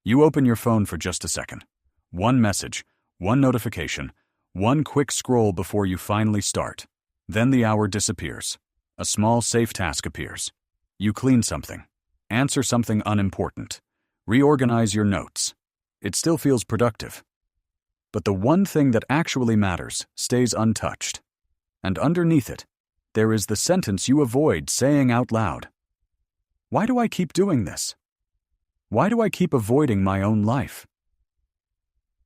You open your phone for just a second. One message, one notification, one quick scroll before you finally start. Then the hour disappears. A small safe task appears. You clean something, answer something unimportant, reorganize your notes. It still feels productive. But the one thing that actually matters stays untouched. And underneath it, there is the sentence you avoid saying out loud. Why do I keep doing this? Why do I keep avoiding my own life?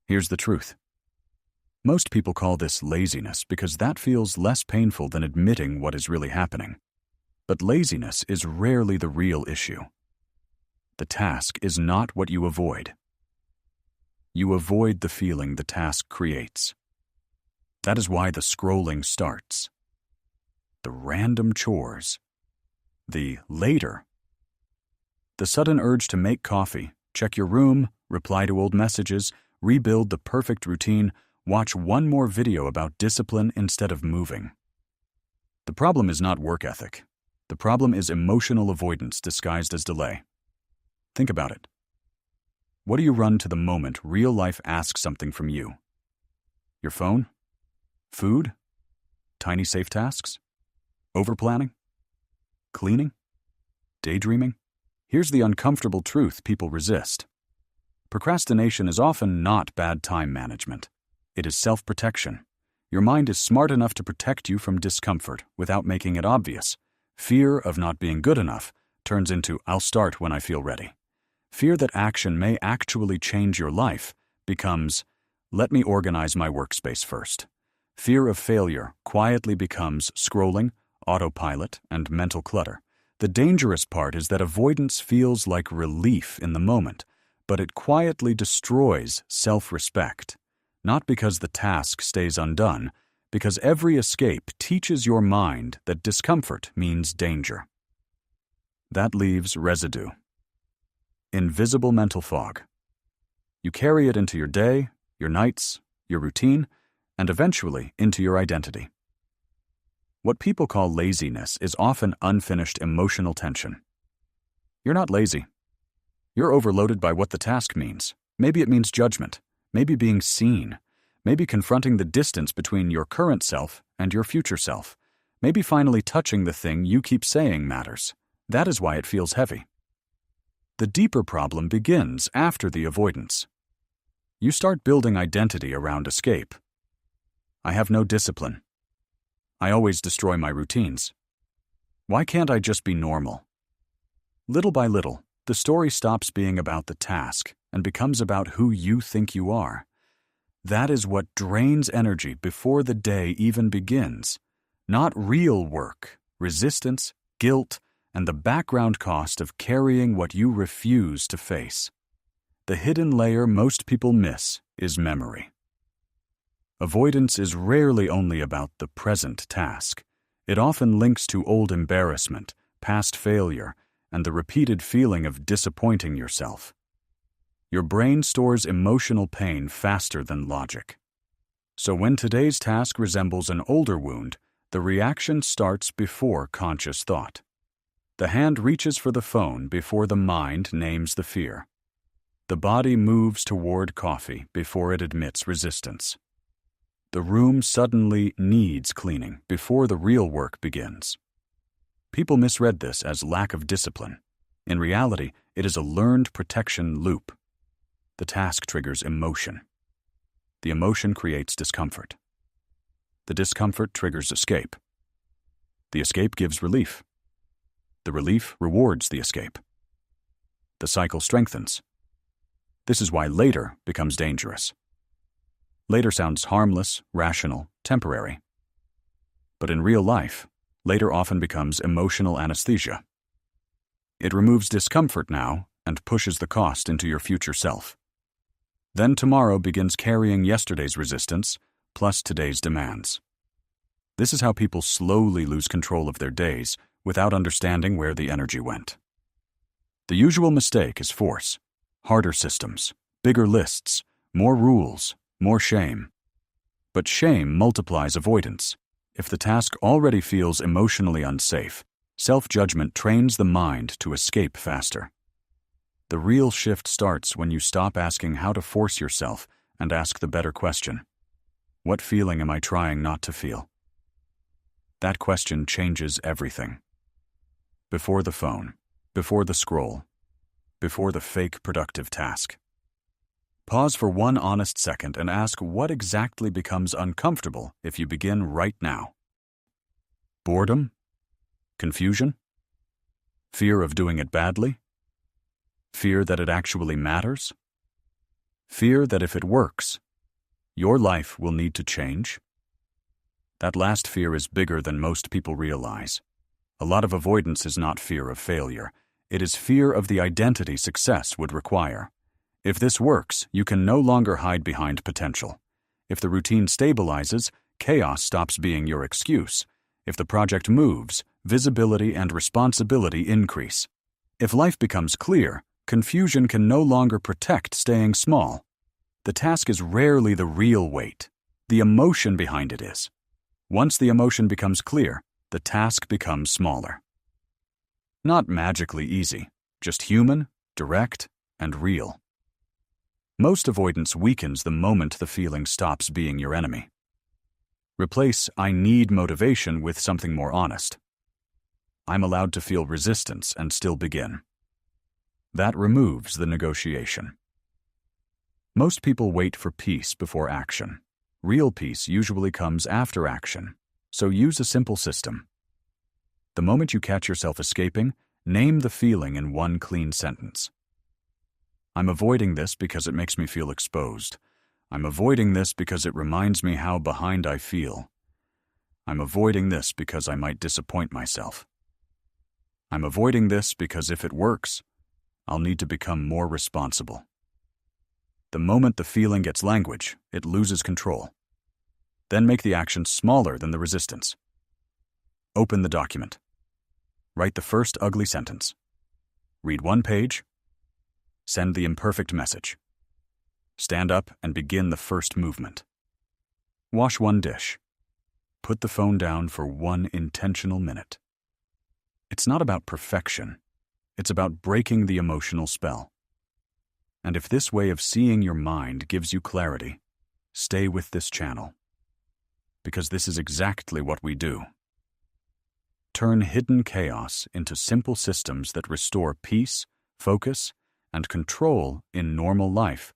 Here's the truth. Most people call this laziness because that feels less painful than admitting what is really happening. But laziness is rarely the real issue. The task is not what you avoid. You avoid the feeling the task creates. That is why the scrolling starts. The random chores. The later. The sudden urge to make coffee, check your room, reply to old messages, rebuild the perfect routine, watch one more video about discipline instead of moving. The problem is not work ethic. The problem is emotional avoidance disguised as delay. Think about it. What do you run to the moment real life asks something from you? Your phone? Food? Tiny safe tasks? Overplanning? Cleaning? Daydreaming? Here's the uncomfortable truth people resist. Procrastination is often not bad time management. It is self-protection. Your mind is smart enough to protect you from discomfort without making it obvious. Fear of not being good enough turns into "I'll start when I feel ready." Fear that action may actually change your life becomes "let me organize my workspace first." Fear of failure quietly becomes scrolling, autopilot, and mental clutter. The dangerous part is that avoidance feels like relief in the moment, but it quietly destroys self-respect. Not because the task stays undone, because every escape teaches your mind that discomfort means danger. That leaves residue. Invisible mental fog. You carry it into your day, your nights, your routine, and eventually into your identity. What people call laziness is often unfinished emotional tension. You're not lazy. You're overloaded by what the task means. Maybe it means judgment, maybe being seen, maybe confronting the distance between your current self and your future self, maybe finally touching the thing you keep saying matters. That is why it feels heavy. The deeper problem begins after the avoidance. You start building identity around escape. I have no discipline. I always destroy my routines. Why can't I just be normal? Little by little, the story stops being about the task and becomes about who you think you are. That is what drains energy before the day even begins. Not real work, resistance, guilt, and the background cost of carrying what you refuse to face. The hidden layer most people miss is memory. Avoidance is rarely only about the present task. It often links to old embarrassment, past failure, and the repeated feeling of disappointing yourself. Your brain stores emotional pain faster than logic. So when today's task resembles an older wound, the reaction starts before conscious thought. The hand reaches for the phone before the mind names the fear. The body moves toward coffee before it admits resistance. The room suddenly needs cleaning before the real work begins. People misread this as lack of discipline. In reality, it is a learned protection loop. The task triggers emotion. The emotion creates discomfort. The discomfort triggers escape. The escape gives relief. The relief rewards the escape. The cycle strengthens. This is why later becomes dangerous. Later sounds harmless, rational, temporary. But in real life, later often becomes emotional anesthesia. It removes discomfort now and pushes the cost into your future self. Then tomorrow begins carrying yesterday's resistance plus today's demands. This is how people slowly lose control of their days without understanding where the energy went. The usual mistake is force, harder systems, bigger lists, more rules, more shame. But shame multiplies avoidance. If the task already feels emotionally unsafe, self-judgment trains the mind to escape faster. The real shift starts when you stop asking how to force yourself and ask the better question. What feeling am I trying not to feel? That question changes everything. Before the phone, before the scroll, before the fake productive task. Pause for one honest second and ask what exactly becomes uncomfortable if you begin right now. Boredom? Confusion? Fear of doing it badly? Fear that it actually matters? Fear that if it works, your life will need to change? That last fear is bigger than most people realize. A lot of avoidance is not fear of failure. It is fear of the identity success would require. If this works, you can no longer hide behind potential. If the routine stabilizes, chaos stops being your excuse. If the project moves, visibility and responsibility increase. If life becomes clear, confusion can no longer protect staying small. The task is rarely the real weight. The emotion behind it is. Once the emotion becomes clear, the task becomes smaller. Not magically easy, just human, direct, and real. Most avoidance weakens the moment the feeling stops being your enemy. Replace "I need motivation" with something more honest. I'm allowed to feel resistance and still begin. That removes the negotiation. Most people wait for peace before action. Real peace usually comes after action, so use a simple system. The moment you catch yourself escaping, name the feeling in one clean sentence. I'm avoiding this because it makes me feel exposed. I'm avoiding this because it reminds me how behind I feel. I'm avoiding this because I might disappoint myself. I'm avoiding this because if it works, I'll need to become more responsible. The moment the feeling gets language, it loses control. Then make the action smaller than the resistance. Open the document. Write the first ugly sentence. Read one page. Send the imperfect message. Stand up and begin the first movement. Wash one dish. Put the phone down for one intentional minute. It's not about perfection. It's about breaking the emotional spell. And if this way of seeing your mind gives you clarity, stay with this channel. Because this is exactly what we do. Turn hidden chaos into simple systems that restore peace, focus, and control in normal life.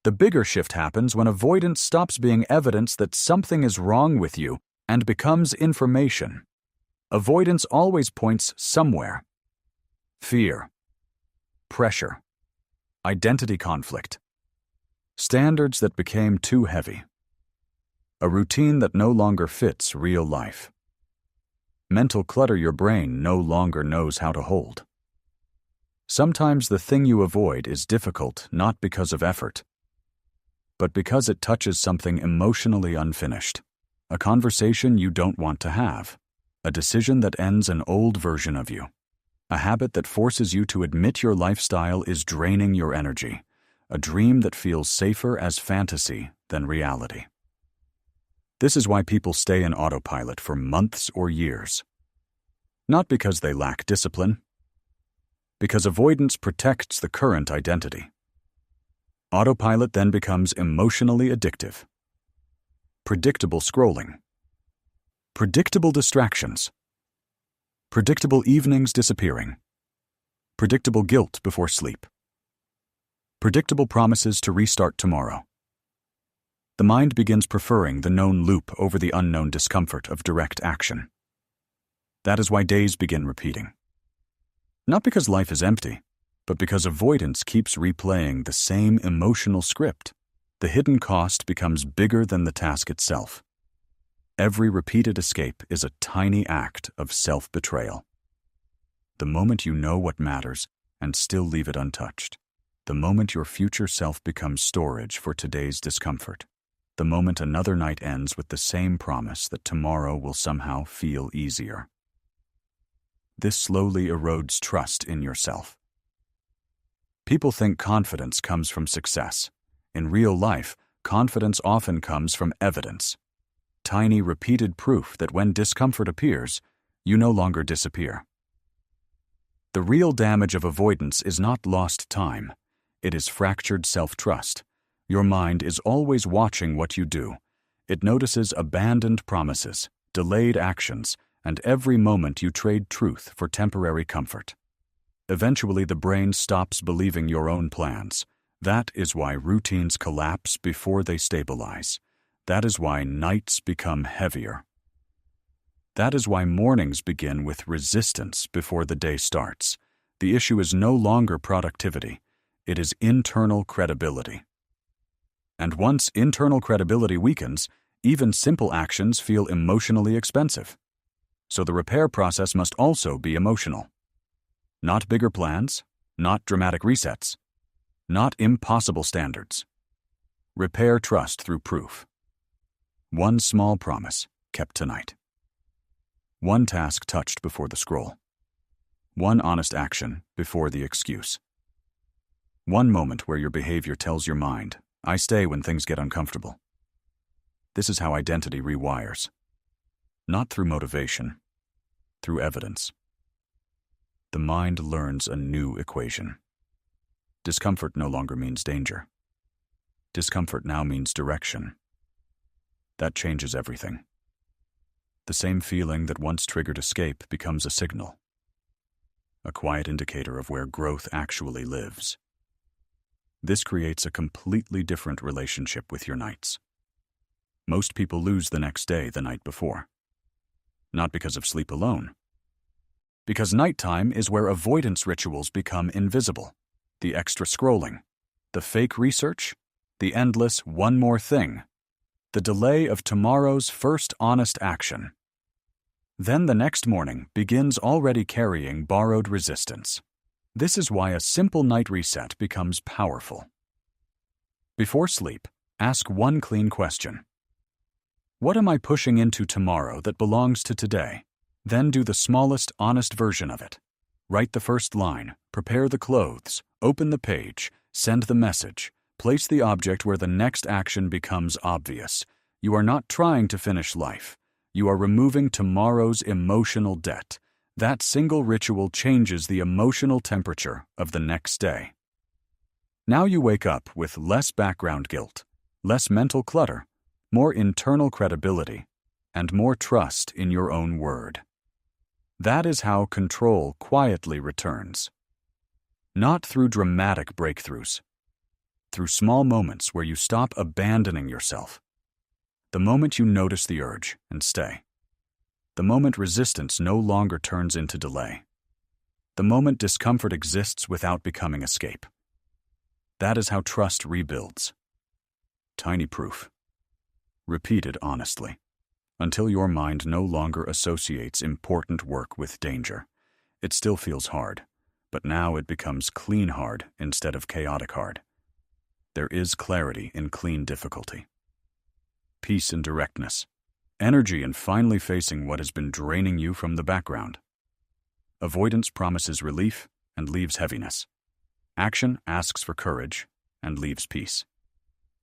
The bigger shift happens when avoidance stops being evidence that something is wrong with you and becomes information. Avoidance always points somewhere. Fear, pressure, identity conflict, standards that became too heavy, a routine that no longer fits real life. Mental clutter your brain no longer knows how to hold. Sometimes the thing you avoid is difficult not because of effort, but because it touches something emotionally unfinished, a conversation you don't want to have, a decision that ends an old version of you, a habit that forces you to admit your lifestyle is draining your energy, a dream that feels safer as fantasy than reality. This is why people stay in autopilot for months or years. Not because they lack discipline, because avoidance protects the current identity. Autopilot then becomes emotionally addictive. Predictable scrolling. Predictable distractions. Predictable evenings disappearing. Predictable guilt before sleep. Predictable promises to restart tomorrow. The mind begins preferring the known loop over the unknown discomfort of direct action. That is why days begin repeating. Not because life is empty, but because avoidance keeps replaying the same emotional script. The hidden cost becomes bigger than the task itself. Every repeated escape is a tiny act of self-betrayal. The moment you know what matters and still leave it untouched. The moment your future self becomes storage for today's discomfort. The moment another night ends with the same promise that tomorrow will somehow feel easier. This slowly erodes trust in yourself. People think confidence comes from success. In real life, confidence often comes from evidence. Tiny, repeated proof that when discomfort appears, you no longer disappear. The real damage of avoidance is not lost time. It is fractured self-trust. Your mind is always watching what you do. It notices abandoned promises, delayed actions, and every moment you trade truth for temporary comfort. Eventually, the brain stops believing your own plans. That is why routines collapse before they stabilize. That is why nights become heavier. That is why mornings begin with resistance before the day starts. The issue is no longer productivity. It is internal credibility. And once internal credibility weakens, even simple actions feel emotionally expensive. So the repair process must also be emotional. Not bigger plans, not dramatic resets, not impossible standards. Repair trust through proof. One small promise kept tonight. One task touched before the scroll. One honest action before the excuse. One moment where your behavior tells your mind, I stay when things get uncomfortable. This is how identity rewires. Not through motivation, through evidence. The mind learns a new equation. Discomfort no longer means danger. Discomfort now means direction. That changes everything. The same feeling that once triggered escape becomes a signal, a quiet indicator of where growth actually lives. This creates a completely different relationship with your nights. Most people lose the next day the night before. Not because of sleep alone. Because nighttime is where avoidance rituals become invisible. The extra scrolling, the fake research, the endless one more thing, the delay of tomorrow's first honest action. Then the next morning begins already carrying borrowed resistance. This is why a simple night reset becomes powerful. Before sleep, ask one clean question. What am I pushing into tomorrow that belongs to today? Then do the smallest, honest version of it. Write the first line, prepare the clothes, open the page, send the message, place the object where the next action becomes obvious. You are not trying to finish life. You are removing tomorrow's emotional debt. That single ritual changes the emotional temperature of the next day. Now you wake up with less background guilt, less mental clutter, more internal credibility, and more trust in your own word. That is how control quietly returns. Not through dramatic breakthroughs, through small moments where you stop abandoning yourself. The moment you notice the urge and stay. The moment resistance no longer turns into delay. The moment discomfort exists without becoming escape. That is how trust rebuilds. Tiny proof. Repeated honestly, until your mind no longer associates important work with danger. It still feels hard, but now it becomes clean hard instead of chaotic hard. There is clarity in clean difficulty. Peace in directness. Energy in finally facing what has been draining you from the background. Avoidance promises relief and leaves heaviness. Action asks for courage and leaves peace.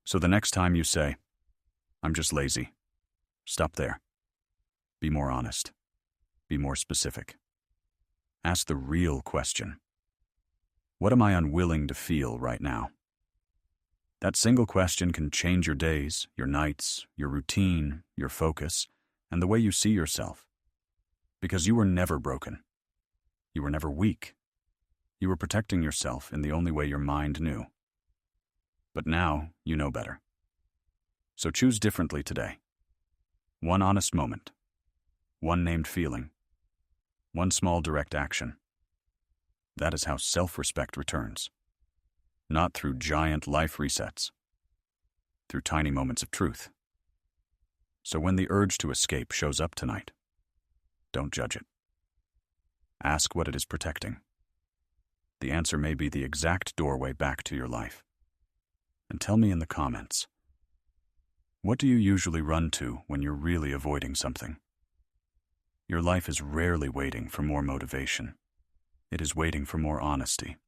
So the next time you say, I'm just lazy, stop there. Be more honest. Be more specific. Ask the real question. What am I unwilling to feel right now? That single question can change your days, your nights, your routine, your focus, and the way you see yourself. Because you were never broken. You were never weak. You were protecting yourself in the only way your mind knew. But now you know better. So choose differently today. One honest moment. One named feeling. One small direct action. That is how self-respect returns. Not through giant life resets. Through tiny moments of truth. So when the urge to escape shows up tonight, don't judge it. Ask what it is protecting. The answer may be the exact doorway back to your life. And tell me in the comments, what do you usually run to when you're really avoiding something? Your life is rarely waiting for more motivation. It is waiting for more honesty.